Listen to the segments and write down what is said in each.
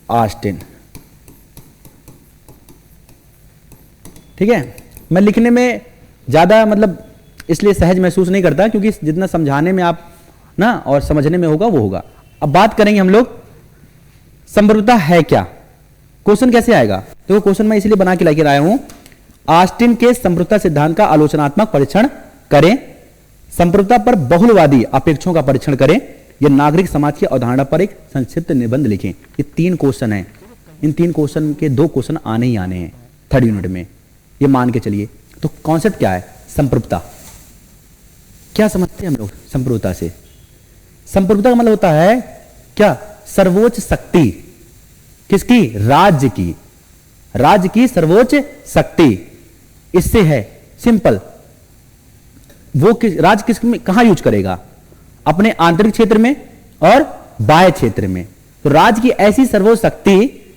Austin. ठीक है, मैं लिखने में ज्यादा मतलब इसलिए सहज महसूस नहीं करता क्योंकि जितना समझाने में आप ना और समझने में होगा वो होगा। अब बात करेंगे हम लोग संप्रभुता है क्या, क्वेश्चन कैसे आएगा। तो क्वेश्चन मैं इसलिए बना के लेकर आया हूं, ऑस्टिन के संप्रभुता सिद्धांत का आलोचनात्मक परीक्षण करें, संप्रभुता पर बहुलवादी अपेक्षों का परीक्षण करें, यह नागरिक समाज की अवधारणा पर एक संक्षिप्त निबंध लिखें। ये 3 क्वेश्चन हैं, इन 3 क्वेश्चन के 2 क्वेश्चन आने ही आने हैं 3rd यूनिट में, ये मान के चलिए। तो कॉन्सेप्ट क्या है, संप्रभुता। क्या समझते हैं हम लोग संप्रभुता से? संप्रभुता का मतलब होता है क्या, सर्वोच्च शक्ति किसकी, राज्य की, राज्य की सर्वोच्च शक्ति इससे है। सिंपल, वो राज्य किस में कहां यूज करेगा, अपने आंतरिक क्षेत्र में और बाह्य क्षेत्र में। तो राज्य की ऐसी सर्वोच्च शक्ति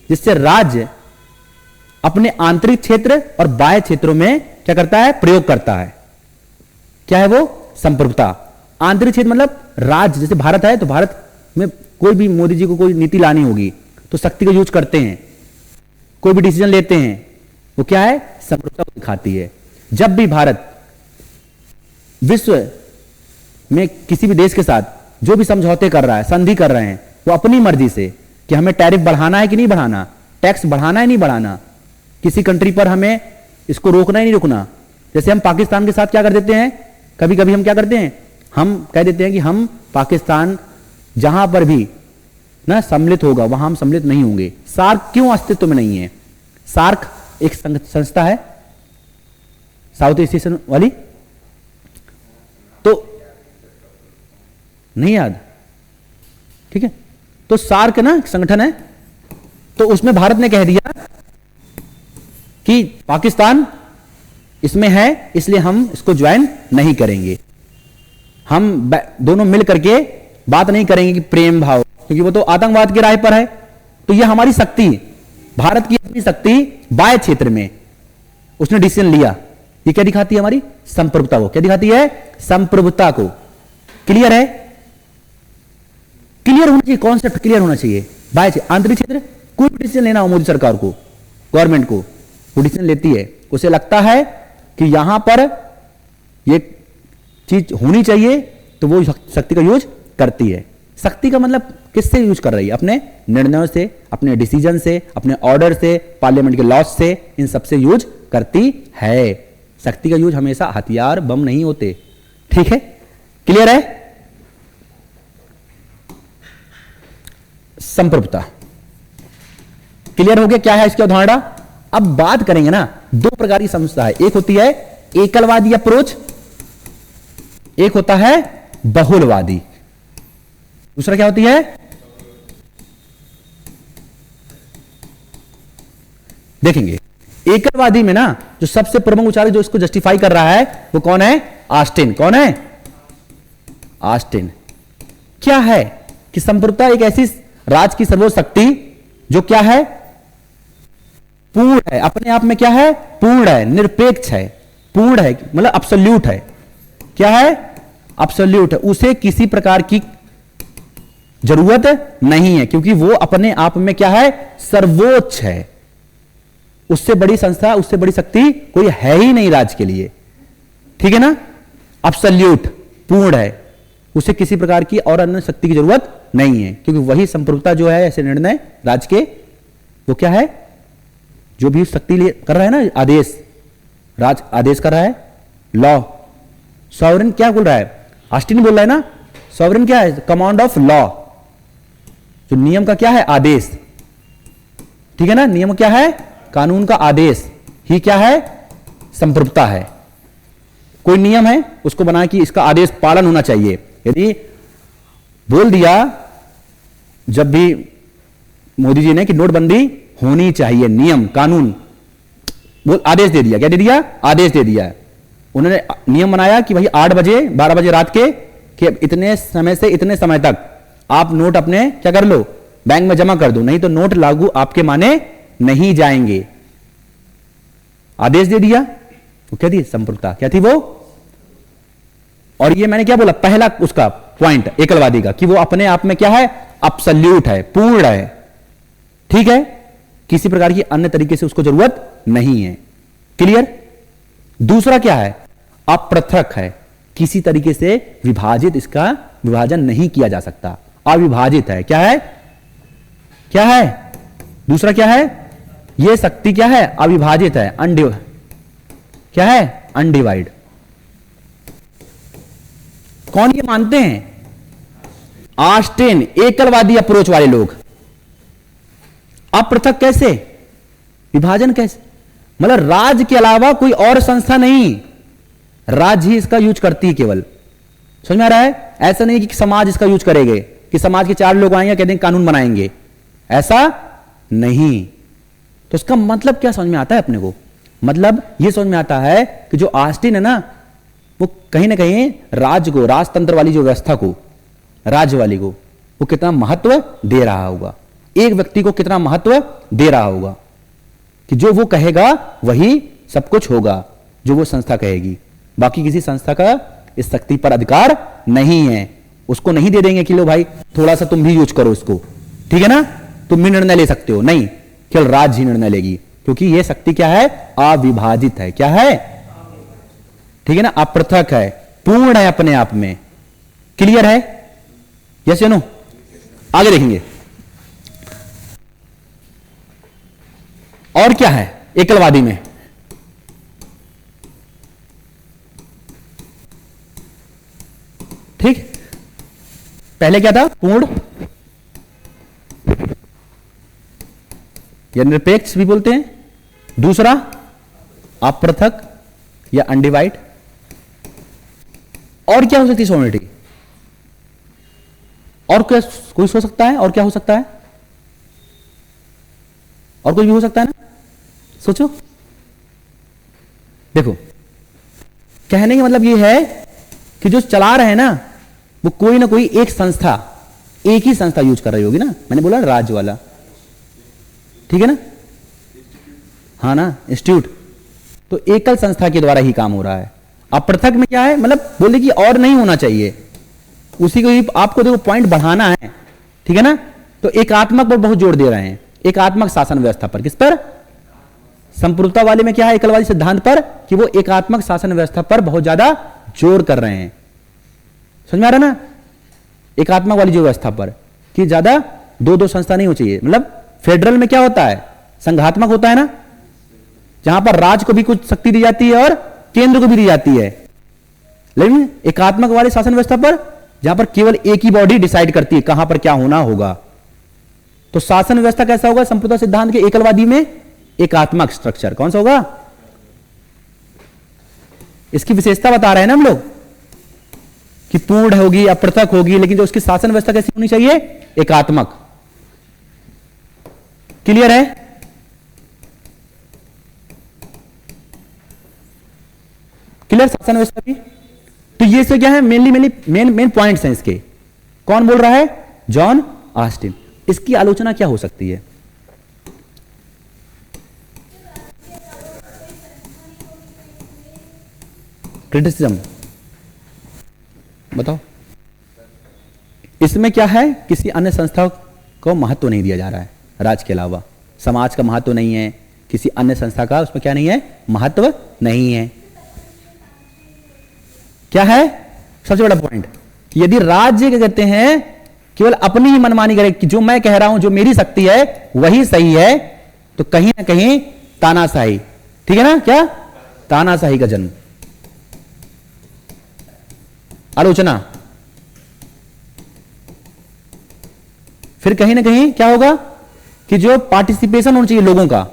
जिससे राज्य अपने आंतरिक क्षेत्र और बाह्य क्षेत्रों में क्या करता है, प्रयोग करता है। क्या है वो, संप्रभुता। आंतरिक क्षेत्र मतलब राज्य, जैसे भारत है तो भारत में कोई भी मोदी जी को कोई नीति लानी होगी तो शक्ति का यूज करते हैं, कोई भी डिसीजन लेते हैं, वो क्या है, संप्रभुता को दिखाती है। जब भी भारत विश्व में किसी भी देश के साथ जो भी समझौते कर रहा है, संधि कर रहे हैं, वो अपनी मर्जी से कि हमें टैरिफ बढ़ाना है कि नहीं बढ़ाना, टैक्स बढ़ाना है नहीं बढ़ाना, किसी कंट्री पर हमें इसको रोकना ही नहीं रोकना। जैसे हम पाकिस्तान के साथ क्या कर देते हैं, कभी कभी हम क्या करते हैं, हम कह देते हैं कि हम पाकिस्तान जहां पर भी ना सम्मिलित होगा वहां हम सम्मिलित नहीं होंगे। सार्क क्यों अस्तित्व में नहीं है? सार्क एक संस्था है साउथ ईस्ट एशियन वाली, तो नहीं याद, ठीक है। तो सार्क ना संगठन है, तो उसमें भारत ने कह दिया कि पाकिस्तान इसमें है इसलिए हम इसको ज्वाइन नहीं करेंगे, हम दोनों मिल करके बात नहीं करेंगे कि प्रेम भाव, क्योंकि वो तो आतंकवाद के राह पर है। तो ये हमारी शक्ति, भारत की अपनी शक्ति बाह्य क्षेत्र में उसने डिसीजन लिया। ये क्या दिखाती है, हमारी संप्रभुता को। क्या दिखाती है, संप्रभुता को। क्लियर है, क्लियर होना चाहिए, कॉन्सेप्ट क्लियर होना चाहिए। बाह्य क्षेत्र, आंतरिक क्षेत्र, कोई भी डिसीजन लेना हो मोदी सरकार को, गवर्नमेंट को, वो डिसीजन लेती है, उसे लगता है कि यहां पर ये चीज होनी चाहिए तो वो शक्ति का यूज करती है। शक्ति का मतलब किससे यूज कर रही है, अपने निर्णयों से, अपने डिसीजन से, अपने ऑर्डर से, पार्लियामेंट के लॉज से, इन सबसे यूज करती है। शक्ति का यूज हमेशा हथियार बम नहीं होते, ठीक है। क्लियर है, संप्रभुता क्लियर हो गया, क्या है इसकी अवधारणा। अब बात करेंगे ना, 2 प्रकार की संस्था है, एक होती है एकलवादी अप्रोच, एक होता है बहुलवादी। दूसरा क्या होती है, देखेंगे एकलवादी में ना जो सबसे प्रमुख विचारक जो इसको जस्टिफाई कर रहा है वो कौन है, ऑस्टिन। कौन है, ऑस्टिन। क्या है कि संप्रभुता एक ऐसी राज की सर्वोच्च शक्ति जो क्या है, पूर्ण है, अपने आप में क्या है, पूर्ण है, निरपेक्ष है, पूर्ण है, मतलब अब्सोल्यूट है। क्या है, अब्सोल्यूट है, उसे किसी प्रकार की जरूरत नहीं है, क्योंकि वो अपने आप में क्या है, सर्वोच्च है। उससे बड़ी संस्था, उससे बड़ी शक्ति कोई है ही नहीं राज के लिए, ठीक है ना। अब्सोल्यूट, पूर्ण है, उसे किसी प्रकार की और अन्य शक्ति की जरूरत नहीं है, क्योंकि वही संप्रभुता जो है ऐसे निर्णय राज के, वो क्या है, जो भी शक्ति कर रहा है ना, आदेश, राज आदेश कर रहा है, लॉ। सॉवरेन क्या बोल रहा है, ऑस्टिन बोल रहा है ना, सॉवरेन क्या है, कमांड ऑफ लॉ, जो नियम का क्या है, आदेश, ठीक है ना। नियम क्या है, कानून का आदेश ही क्या है, संप्रभुता है। कोई नियम है उसको बना कि इसका आदेश पालन होना चाहिए। यदि बोल दिया जब भी मोदी जी ने कि नोटबंदी होनी चाहिए, नियम कानून, वो आदेश दे दिया, क्या दे दिया, आदेश दे दिया। उन्होंने नियम बनाया कि भाई 8 बजे 12 बजे रात के कि इतने समय से इतने समय तक आप नोट अपने क्या कर लो, बैंक में जमा कर दो, नहीं तो नोट लागू आपके माने नहीं जाएंगे। आदेश दे दिया, वो क्या थी, संप्रभुता। क्या थी वो, और ये मैंने क्या बोला, पहला उसका पॉइंट एकलवादी का, कि वो अपने आप में क्या है, अब्सोल्यूट है, पूर्ण है, ठीक है, किसी प्रकार की अन्य तरीके से उसको जरूरत नहीं है। क्लियर। दूसरा क्या है, अपृथक है, किसी तरीके से विभाजित, इसका विभाजन नहीं किया जा सकता, अविभाजित है। क्या है, क्या है दूसरा, क्या है, यह शक्ति क्या है, अविभाजित है, क्या है, अनडिवाइड। कौन ये मानते हैं, ऑस्टिन, एकलवादी अप्रोच वाले लोग। अपृथक कैसे, विभाजन कैसे, मतलब राज्य के अलावा कोई और संस्था नहीं, राज्य ही इसका यूज करती है केवल। समझ में आ रहा है, ऐसा नहीं कि समाज इसका यूज करेंगे, कि समाज के 4 लोग आएंगे कहते हैं कानून बनाएंगे, ऐसा नहीं। तो इसका मतलब क्या समझ में आता है अपने को, मतलब यह समझ में आता है कि जो ऑस्टिन है ना, वो कहीं ना कहीं राज्य को, राजतंत्र वाली जो व्यवस्था को, राज्य वाली को, वो कितना महत्व दे रहा होगा, एक व्यक्ति को कितना महत्व दे रहा होगा, कि जो वो कहेगा वही सब कुछ होगा, जो वो संस्था कहेगी। बाकी किसी संस्था का इस शक्ति पर अधिकार नहीं है, उसको नहीं दे देंगे कि लो भाई थोड़ा सा तुम भी यूज करो इसको, ठीक है ना, तुम भी निर्णय ले सकते हो, नहीं, केवल राज्य ही निर्णय लेगी, क्योंकि यह शक्ति क्या है, अविभाजित है। क्या है, ठीक है ना, अपृथक है, पूर्ण है अपने आप में। क्लियर है, यस या नो। आगे देखेंगे और क्या है एकलवादी में। ठीक, पहले क्या था, पूर्ण या निरपेक्ष भी बोलते हैं, दूसरा अपृथक या अनडिवाइड, और क्या हो सकती है सोनिटी, और क्या कोई हो सकता है, और क्या हो सकता है, और कुछ भी हो सकता है ना, सोचो। देखो, कहने का मतलब यह है कि जो चला रहे हैं ना, वो कोई ना कोई एक संस्था, एक ही संस्था यूज कर रही होगी ना, मैंने बोला राज्य वाला, ठीक है ना, हाँ ना, इंस्टीट्यूट, तो एकल संस्था के द्वारा ही काम हो रहा है। अपृथक में क्या है, मतलब बोले कि और नहीं होना चाहिए, उसी को ही आपको देखो पॉइंट बढ़ाना है, ठीक है ना, तो एकात्मक पर बहुत जोर दे रहे हैं, एकात्मक शासन व्यवस्था पर। किस पर, संप्रभुता वाले में क्या है, एकलवादी सिद्धांत पर, कि वो एकात्मक शासन व्यवस्था पर बहुत ज्यादा जोर कर रहे हैं। समझ में आ रहा ना, एकात्मक वाली जो व्यवस्था पर, कि ज्यादा दो संस्था नहीं हो चाहिए, मतलब फेडरल में क्या होता है, संघात्मक होता है ना, जहां पर राज्य को भी कुछ शक्ति दी जाती है और केंद्र को भी दी जाती है। लेकिन एकात्मक वाले शासन व्यवस्था पर, जहां पर केवल एक ही बॉडी डिसाइड करती है कहां पर क्या होना होगा, तो शासन व्यवस्था कैसा होगा, संप्रभुता सिद्धांत के एकलवादी में एकात्मक स्ट्रक्चर कौन सा होगा, इसकी विशेषता बता रहे हैं ना हम लोग, कि पूर्ण होगी, अपृथक होगी, लेकिन जो उसकी शासन व्यवस्था कैसी होनी चाहिए, एकात्मक। क्लियर है, क्लियर शासन व्यवस्था की। तो ये से क्या है, मेन पॉइंट्स हैं इसके। कौन बोल रहा है, जॉन ऑस्टिन। इसकी आलोचना क्या हो सकती है, क्रिटिसिज्म बताओ। इसमें क्या है, किसी अन्य संस्था को महत्व नहीं दिया जा रहा है, राज्य के अलावा समाज का महत्व नहीं है, किसी अन्य संस्था का उसमें क्या नहीं है, महत्व नहीं है। क्या है सबसे बड़ा पॉइंट, यदि राज्य क्या कहते हैं, केवल अपनी ही मनमानी करे कि जो मैं कह रहा हूं, जो मेरी शक्ति है वही सही है, तो कहीं ना कहीं तानाशाही, ठीक है ना, क्या तानाशाही का जन्म, आलोचना। फिर कहीं ना कहीं क्या होगा, कि जो पार्टिसिपेशन होना चाहिए लोगों का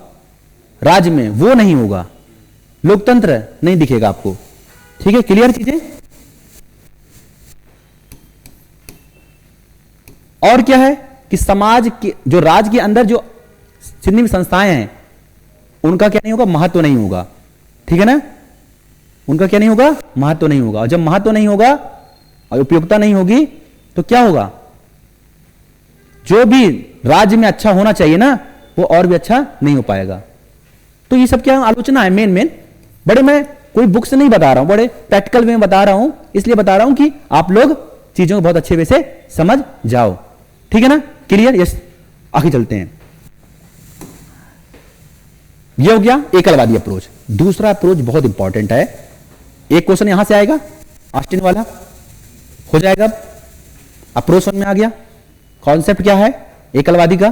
राज्य में, वो नहीं होगा, लोकतंत्र नहीं दिखेगा आपको। ठीक है, क्लियर चीजें। और क्या है कि समाज के, जो राज्य के अंदर जो जितनी भी संस्थाएं हैं, उनका क्या नहीं होगा, महत्व नहीं होगा, ठीक है ना, उनका क्या नहीं होगा, महत्व नहीं होगा। और जब महत्व नहीं होगा और उपयोगिता नहीं होगी, तो क्या होगा, जो भी राज्य में अच्छा होना चाहिए ना, वो और भी अच्छा नहीं हो पाएगा। तो ये सब क्या आलोचना है, मेन बड़े, मैं कोई बुक से नहीं बता रहा हूं, बड़े प्रैक्टिकल वे में बता रहा हूं, इसलिए बता रहा हूं कि आप लोग चीजों को बहुत अच्छे वे से समझ जाओ, ठीक है ना, क्लियर। यस, आगे चलते हैं। ये हो गया एकलवादी अप्रोच। दूसरा अप्रोच बहुत इंपॉर्टेंट है। एक क्वेश्चन यहां से आएगा, ऑस्टिन वाला हो जाएगा। अप्रोच में आ गया, कॉन्सेप्ट क्या है एकलवादी का,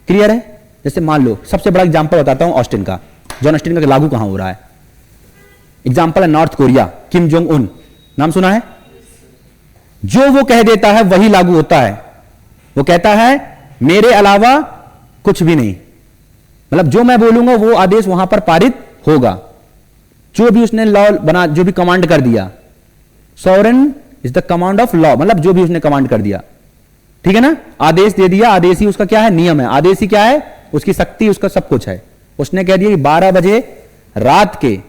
क्लियर है। जैसे मान लो, सबसे बड़ा एग्जांपल बताता हूं ऑस्टिन का, जॉन ऑस्टिन का लागू कहां हो रहा है। एग्जांपल है north Korea, Kim Jong Un, नाम सुना है। जो वो कह देता है वही लागू होता है। वो कहता है मेरे अलावा कुछ भी नहीं, मतलब जो मैं बोलूंगा वो आदेश वहां पर पारित होगा। जो भी उसने लॉ बना, जो भी कमांड कर दिया, sovereign is the command of law, मतलब जो भी उसने कमांड कर दिया, ठीक है ना, आदेश दे दिया, आदेश ही उसका क्या है, नियम है। आदेश ही क्या है, उसकी शक्ति, उसका सब कुछ है। उसने कह दिया कि 12 बजे रात के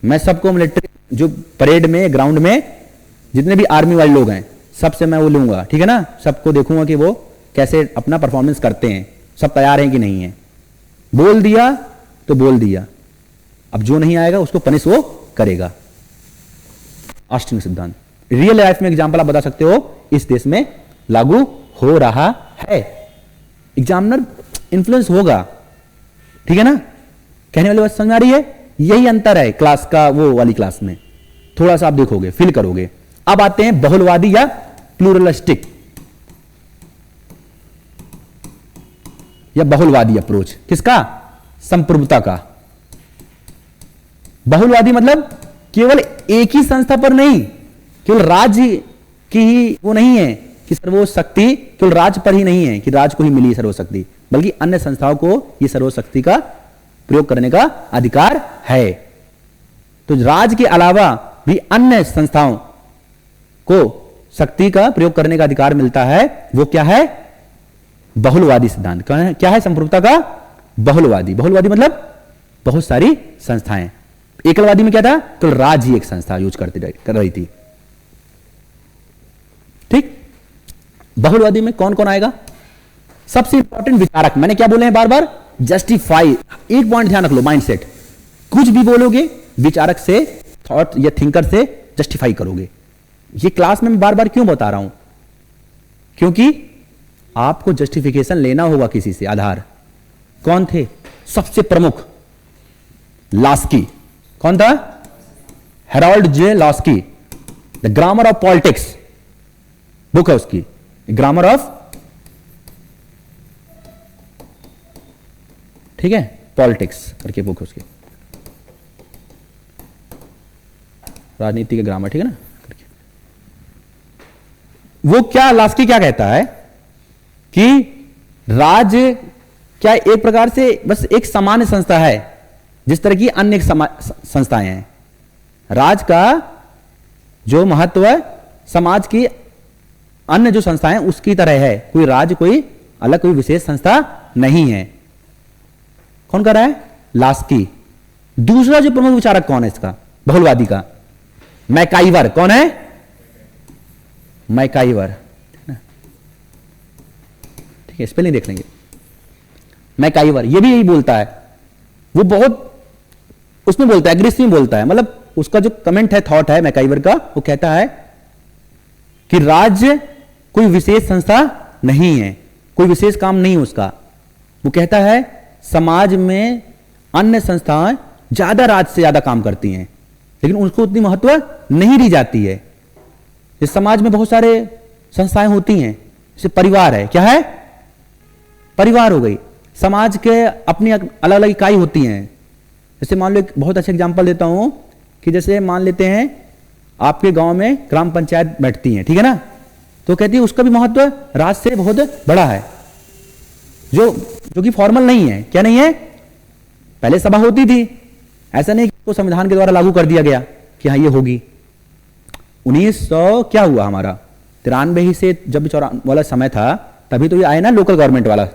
मैं सबको मिलिट्री जो परेड में, ग्राउंड में जितने भी आर्मी वाले लोग हैं सबसे मैं वो लूंगा, ठीक है ना, सबको देखूंगा कि वो कैसे अपना परफॉर्मेंस करते हैं, सब तैयार हैं कि नहीं है। बोल दिया तो बोल दिया, अब जो नहीं आएगा उसको पनिश वो करेगा। ऑस्टिन सिद्धांत रियल लाइफ में एग्जांपल आप बता सकते हो, इस देश में लागू हो रहा है। एग्जामिनर इन्फ्लुएंस होगा, ठीक है ना, कहने वाली बात समझ आ रही है। यही अंतर है क्लास का, वो वाली क्लास में थोड़ा सा आप देखोगे, फील करोगे। अब आते हैं बहुलवादी या प्लूरलिस्टिक या बहुलवादी अप्रोच। किसका, संप्रभुता का। बहुलवादी मतलब केवल एक ही संस्था पर नहीं, केवल राज्य की ही वो नहीं है कि सर्वशक्ति केवल राज्य पर ही नहीं है कि राज्य को ही मिली सर्वशक्ति, बल्कि अन्य संस्थाओं को यह सर्वशक्ति का प्रयोग करने का अधिकार है। तो राज्य के अलावा भी अन्य संस्थाओं को शक्ति का प्रयोग करने का अधिकार मिलता है। वो क्या है, बहुलवादी सिद्धांत। क्या है संप्रभुता का, बहुलवादी। बहुलवादी मतलब बहुत सारी संस्थाएं। एकलवादी में क्या था, केवल राज्य ही एक संस्था यूज कर रही थी, ठीक। बहुलवादी में कौन कौन आएगा, सबसे इंपॉर्टेंट विचारक। मैंने क्या बोले हैं बार बार, जस्टिफाई। एक पॉइंट ध्यान रख लो, माइंडसेट। कुछ भी बोलोगे विचारक से, थॉट या थिंकर से जस्टिफाई करोगे। ये क्लास में मैं बार बार क्यों बता रहा हूं, क्योंकि आपको जस्टिफिकेशन लेना होगा किसी से, आधार। कौन थे सबसे प्रमुख, लास्की। कौन था, Harold J Laski, the grammar of politics book है उसकी, ग्रामर ऑफ, ठीक है, पॉलिटिक्स करके बुक है उसकी, राजनीति के ग्रामर, ठीक है ना। वो क्या, लास्की क्या कहता है कि राज्य क्या एक प्रकार से बस एक सामान्य संस्था है, जिस तरह की अन्य संस्थाएं हैं। राज्य का जो महत्व है समाज की अन्य जो संस्थाएं उसकी तरह है, कोई राज्य कोई अलग कोई विशेष संस्था नहीं है। कौन कर रहा है, लास्की। दूसरा जो प्रमुख विचारक कौन है इसका, बहुलवादी का, मैकाइवर। कौन है, मैकाइवर, ठीक है, स्पेलिंग देख लेंगे। मैकाइवर ये भी यही बोलता है, वो बहुत उसमें बोलता है, एग्रेसिव बोलता है, मतलब उसका जो कमेंट है, थॉट है मैकाइवर का, वो कहता है कि राज्य कोई विशेष संस्था नहीं है, कोई विशेष काम नहीं उसका। वो कहता है समाज में अन्य संस्थाएं ज्यादा राज्य से ज्यादा काम करती हैं, लेकिन उनको उतनी महत्व नहीं दी जाती है। इस समाज में बहुत सारे संस्थाएं होती हैं, जैसे परिवार है, क्या है, परिवार हो गई। समाज के अपनी अलग अलग इकाई होती हैं। जैसे मान लो एक बहुत अच्छा एग्जांपल देता हूं कि जैसे मान लेते हैं आपके गांव में ग्राम पंचायत बैठती है, ठीक है ना, तो कहती है उसका भी महत्व राज्य से बहुत बड़ा है, जो कि फॉर्मल नहीं है। क्या नहीं है, पहले सभा होती थी, ऐसा नहीं कि उसको संविधान के द्वारा लागू कर दिया गया कि हाँ ये होगी। 1900 क्या हुआ हमारा 93 ही से जब 94 वाला समय था, तभी तो ये आए ना लोकल गवर्नमेंट वाला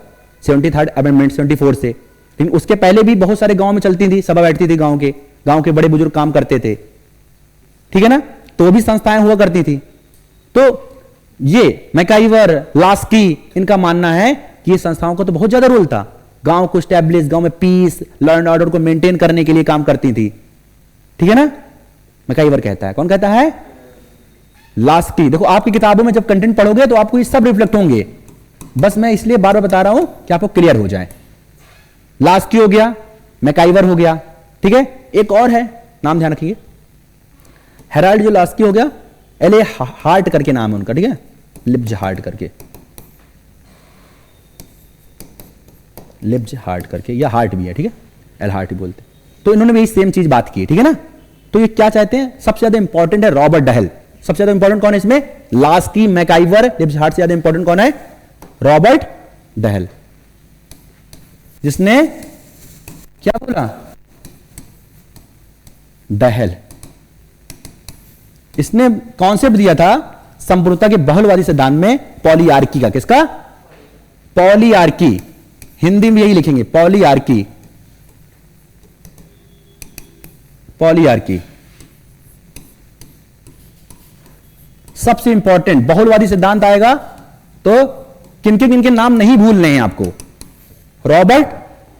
73rd अमेंडमेंट 74 से। लेकिन उसके पहले भी बहुत सारे गांव में चलती थी, सभा बैठती थी, गांव के बड़े बुजुर्ग काम करते थे, ठीक है ना, तो भी संस्थाएं हुआ करती थी। तो ये मैकाइवर, लास्की, इनका मानना है कि ये संस्थाओं का तो बहुत ज्यादा रोल था, गांव को स्टैब्लिश, गांव में पीस, लॉ एंड ऑर्डर को मेंटेन करने के लिए काम करती थी, ठीक है ना। मैकाइवर कहता है, कौन कहता है, लास्की। देखो आपकी किताबों में जब कंटेंट पढ़ोगे तो आपको ये सब रिफ्लेक्ट होंगे, बस मैं इसलिए बार बार बता रहा हूं कि आपको क्लियर हो जाए। लास्की हो गया, मैकाइवर हो गया, ठीक है। एक और है, नाम ध्यान रखिए, हेराल्ड जुलास्की हो गया, एल.ए. हार्ट करके नाम है उनका, ठीक है, लिब्ज हार्ट करके, लिब्ज हार्ट करके, या हार्ट भी है, ठीक है, एल हार्ट ही बोलते। तो इन्होंने भी सेम चीज बात की, ठीक है ना। तो ये क्या चाहते हैं, सबसे ज्यादा इंपॉर्टेंट है रॉबर्ट डहल। सबसे ज्यादा इंपॉर्टेंट कौन है इसमें, लास्की, मैकाइवर, लिब्ज हार्ट से ज्यादा इंपॉर्टेंट कौन है, रॉबर्ट डहल, जिसने क्या बोला, डहल, इसने कॉन्सेप्ट दिया था संपूर्णता के बहुलवादी सिद्धांत में पॉलीआर्की का। किसका, पॉलीआर्की, हिंदी में यही लिखेंगे, पॉलीआर्की, पॉलीआर्की सबसे इंपॉर्टेंट। बहुलवादी सिद्धांत आएगा तो किनके नाम नहीं भूलने हैं आपको, रॉबर्ट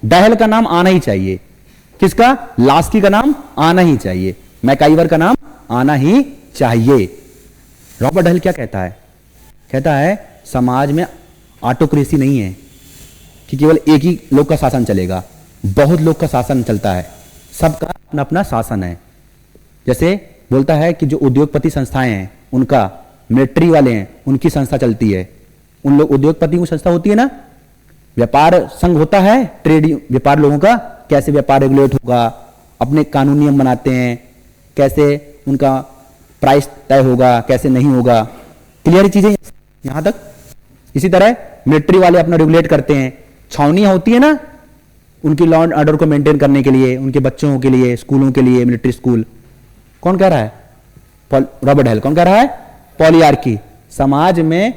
डहल का नाम आना ही चाहिए, किसका, लास्की का नाम आना ही चाहिए, मैकाइवर का नाम आना ही चाहिए। रॉबर्ट डहल क्या कहता है, कहता है समाज में ऑटोक्रेसी नहीं है कि केवल एक ही लोग का शासन चलेगा, बहुत लोग का शासन चलता है, सबका अपना अपना शासन है। जैसे बोलता है कि जो उद्योगपति संस्थाएं हैं उनका, मिलिट्री वाले हैं उनकी संस्था चलती है, उन लोग उद्योगपति की संस्था होती है ना, व्यापार संघ होता है, ट्रेड व्यापार लोगों का, कैसे व्यापार रेगुलेट होगा, अपने कानून नियम बनाते हैं, कैसे उनका प्राइस तय होगा, कैसे नहीं होगा, क्लियर चीजें यहां तक। इसी तरह मिलिट्री वाले अपना रेगुलेट करते हैं, छावनियां होती है ना उनकी लॉ एंड ऑर्डर को मेंटेन करने के लिए, उनके बच्चों के लिए, स्कूलों के लिए, मिलिट्री स्कूल। कौन कह रहा है, रॉबर्ट डहल। कौन कह रहा है, पॉलीआर्की। समाज में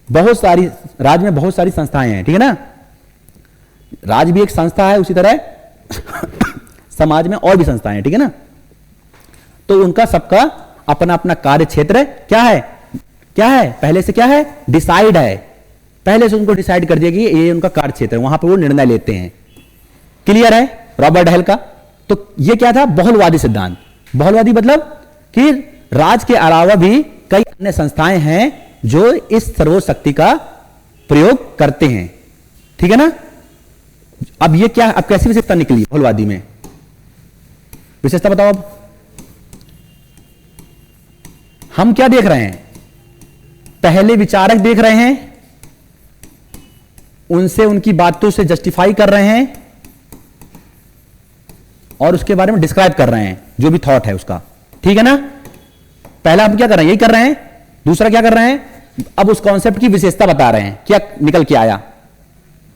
बहुत सारी, राज्य में बहुत सारी संस्थाएं हैं, ठीक है ना, राज्य भी एक संस्था है, उसी तरह समाज में और भी संस्थाएं हैं, ठीक है ना। तो उनका सबका अपना अपना कार्य क्षेत्र क्या है, क्या है, पहले से क्या है, डिसाइड है, पहले से उनको डिसाइड कर दिया कि ये उनका कार्य क्षेत्र है, वहां पर वो निर्णय लेते हैं। क्लियर है रॉबर्ट डहल का। तो ये क्या था, बहुलवादी सिद्धांत। बहुलवादी मतलब कि राज्य के अलावा भी कई अन्य संस्थाएं हैं जो इस सर्वोच्च शक्ति का प्रयोग करते हैं, ठीक है ना। अब ये क्या, अब कैसी विशेषता निकली बहुलवादी में, विशेषता बताओ। अब हम क्या देख रहे हैं, पहले विचारक देख रहे हैं, उनसे उनकी बातों से जस्टिफाई कर रहे हैं और उसके बारे में डिस्क्राइब कर रहे हैं जो भी थॉट है उसका, ठीक है ना। पहला हम क्या कर रहे हैं, यही कर रहे हैं। दूसरा क्या कर रहे हैं, अब उस कॉन्सेप्ट की विशेषता बता रहे हैं। क्या निकल के आया,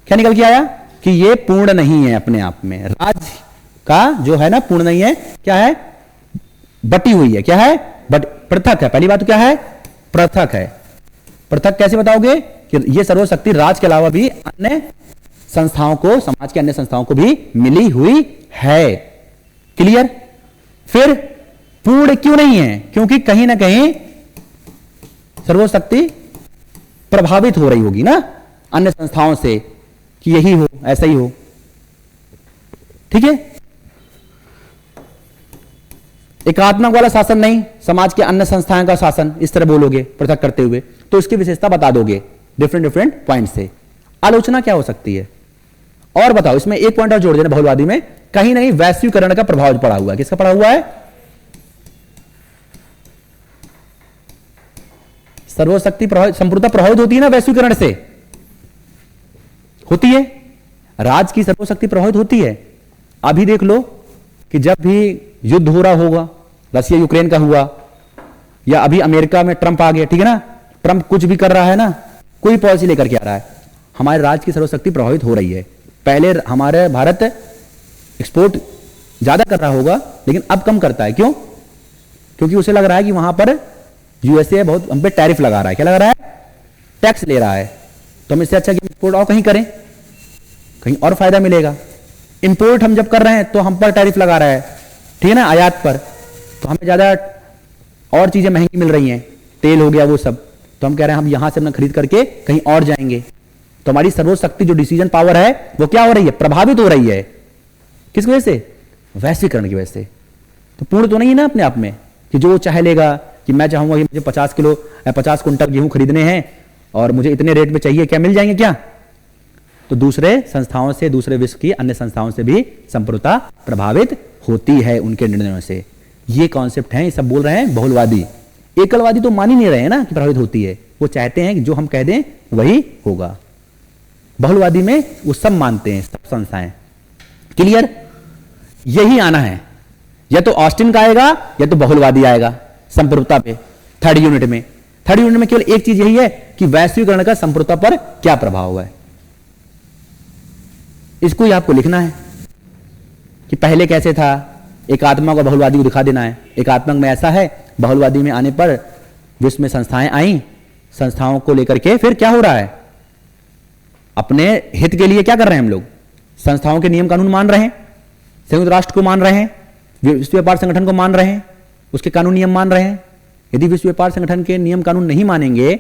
क्या निकल के आया कि ये पूर्ण नहीं है अपने आप में, राज्य का जो है ना पूर्ण नहीं है, क्या है, बटी हुई है, क्या है, बट पृथक है। पहली बात तो क्या है, पृथक है। पृथक कैसे बताओगे कि ये सर्वशक्ति राज्य के अलावा भी अन्य संस्थाओं को, समाज के अन्य संस्थाओं को भी मिली हुई है। क्लियर। फिर पूर्ण क्यों नहीं है, क्योंकि कहीं ना कहीं सर्वशक्ति प्रभावित हो रही होगी ना अन्य संस्थाओं से कि यही हो, ऐसा ही हो, ठीक है। एकात्मक वाला शासन नहीं, समाज के अन्य संस्थाओं का शासन, इस तरह बोलोगे पृथक करते हुए, तो इसकी विशेषता बता दोगे डिफरेंट डिफरेंट पॉइंट से। आलोचना क्या हो सकती है, और बताओ। इसमें एक पॉइंट और जोड़ देना, बहुलवादी में कहीं नहीं वैश्वीकरण का प्रभाव पड़ा हुआ है। किसका पड़ा हुआ है, सर्वशक्ति प्रभावित, संपूर्णता प्रभावित होती है ना वैश्वीकरण से, होती है। राज्य की सर्वशक्ति प्रभावित होती है। अभी देख लो कि जब भी युद्ध हो रहा होगा, रशिया यूक्रेन का हुआ, या अभी अमेरिका में ट्रंप आ गया, ठीक है ना, ट्रंप कुछ भी कर रहा है ना, कोई पॉलिसी लेकर के आ रहा है, हमारे राज्य की सर्वशक्ति प्रभावित हो रही है। पहले हमारे भारत एक्सपोर्ट ज्यादा कर रहा होगा, लेकिन अब कम करता है। क्यों, क्योंकि उसे लग रहा है कि वहां पर यूएसए बहुत हम पे टैरिफ लगा रहा है, क्या लगा रहा है, टैक्स ले रहा है, तो हम इससे अच्छा कि एक्सपोर्ट और कहीं करें, कहीं और फायदा मिलेगा। इंपोर्ट हम जब कर रहे हैं तो हम पर टैरिफ लगा रहा है, ठीक है ना, आयात पर, तो हमें ज्यादा और चीजें महंगी मिल रही हैं, तेल हो गया वो सब, तो हम कह रहे हैं हम यहां से अपना खरीद करके कहीं और जाएंगे। तो हमारी सर्वशक्ति जो डिसीजन पावर है वो क्या हो रही है, प्रभावित हो रही है। किस वजह से, वैश्वीकरण की वजह से। तो पूर्ण तो नहीं है ना अपने आप में कि जो चाहे लेगा, कि मैं चाहूंगा कि मुझे 50 किलो या 50 कुंटल गेहूं खरीदने हैं और मुझे इतने रेट में चाहिए, क्या मिल जाएंगे क्या, तो दूसरे संस्थाओं से, दूसरे विश्व की अन्य संस्थाओं से भी संप्रभुता प्रभावित होती है उनके निर्णयों से। ये कॉन्सेप्ट है, ये सब बोल रहे हैं बहुलवादी। एकलवादी तो मान ही नहीं रहे हैं ना कि प्रभावित होती है, वो चाहते हैं कि जो हम कह दें वही होगा। बहुलवादी में वो सब मानते हैं, सब संस्थाएं। क्लियर? यही आना है, या तो ऑस्टिन का आएगा या तो बहुलवादी आएगा संप्रभुता पे। थर्ड यूनिट में केवल एक चीज यही है कि वैश्वीकरण का संप्रभुता पर क्या प्रभाव है, इसको ही आपको लिखना है कि पहले कैसे था। एकात्मक और बहुलवादी को दिखा देना है। एकात्मक में ऐसा है, बहुलवादी में आने पर विश्व में संस्थाएं आई, संस्थाओं को लेकर के फिर क्या हो रहा है, अपने हित के लिए क्या कर रहे हैं हम लोग, संस्थाओं के नियम कानून मान रहे हैं, संयुक्त राष्ट्र को मान रहे हैं, विश्व व्यापार संगठन को मान रहे हैं, उसके कानून नियम मान रहे हैं। यदि विश्व व्यापार संगठन के नियम कानून नहीं मानेंगे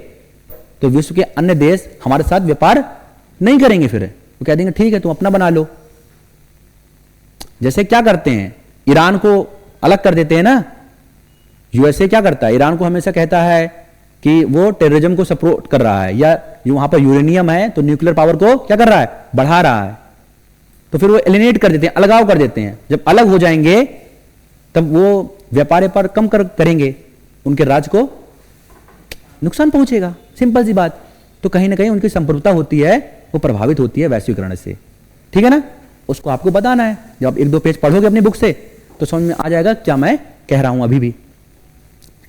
तो विश्व के अन्य देश हमारे साथ व्यापार नहीं करेंगे। फिर वो कह देंगे ठीक है तुम अपना बना लो। जैसे क्या करते हैं, ईरान को अलग कर देते हैं ना। यूएसए क्या करता है, ईरान को हमेशा कहता है कि वो टेररिज्म को सपोर्ट कर रहा है, या वहां पर यूरेनियम है तो न्यूक्लियर पावर को क्या कर रहा है, बढ़ा रहा है। तो फिर वो एलिनेट कर देते हैं, अलगाव कर देते हैं। जब अलग हो जाएंगे तब वो व्यापार पर कम करेंगे, उनके राज्य को नुकसान पहुंचेगा। सिंपल सी बात। तो कहीं ना कहीं उनकी संप्रभुता होती है, वो प्रभावित होती है वैश्वीकरण से। ठीक है ना? उसको आपको बताना है। जब आप एक दो पेज पढ़ोगे अपनी बुक से तो समझ में आ जाएगा क्या मैं कह रहा हूं अभी भी।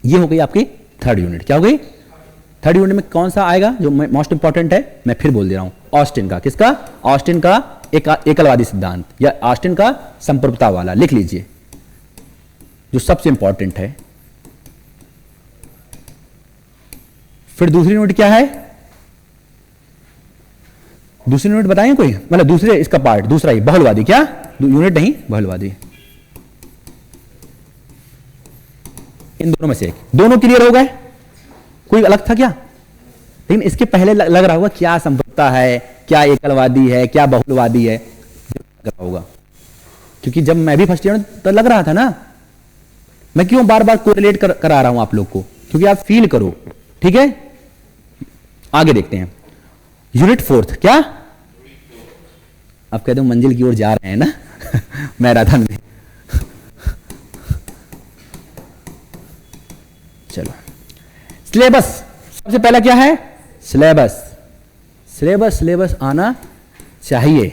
ये हो गई आपकी थर्ड यूनिट। क्या हो गई? थर्ड यूनिट में कौन सा आएगा जो मोस्ट इंपॉर्टेंट है, मैं फिर बोल दे रहा हूं। ऑस्टिन का, किसका? ऑस्टिन का एकलवादी सिद्धांत या ऑस्टिन का संप्रभुता वाला, लिख लीजिए, जो सबसे इंपॉर्टेंट है। फिर दूसरी यूनिट क्या है? दूसरी यूनिट बताएं कोई, मतलब दूसरे इसका पार्ट, दूसरा ही बहुलवादी। क्या यूनिट नहीं, बहुलवादी। इन दोनों में से एक। दोनों क्लियर हो गए? कोई अलग था क्या? लेकिन इसके पहले लग रहा होगा क्या संप्रभुता है, क्या एकलवादी है, क्या बहुलवादी है, लग रहा होगा। क्योंकि जब मैं भी फर्स्ट ईयर में तो लग रहा था ना। मैं क्यों बार बार कोरिलेट करा रहा हूं आप लोग को, क्योंकि आप फील करो। ठीक है, आगे देखते हैं। Unit fourth. क्या आप कहते हो मंजिल की ओर जा रहे हैं ना मैराथन में। चलो, सिलेबस। सबसे पहला क्या है? सिलेबस। सिलेबस आना चाहिए।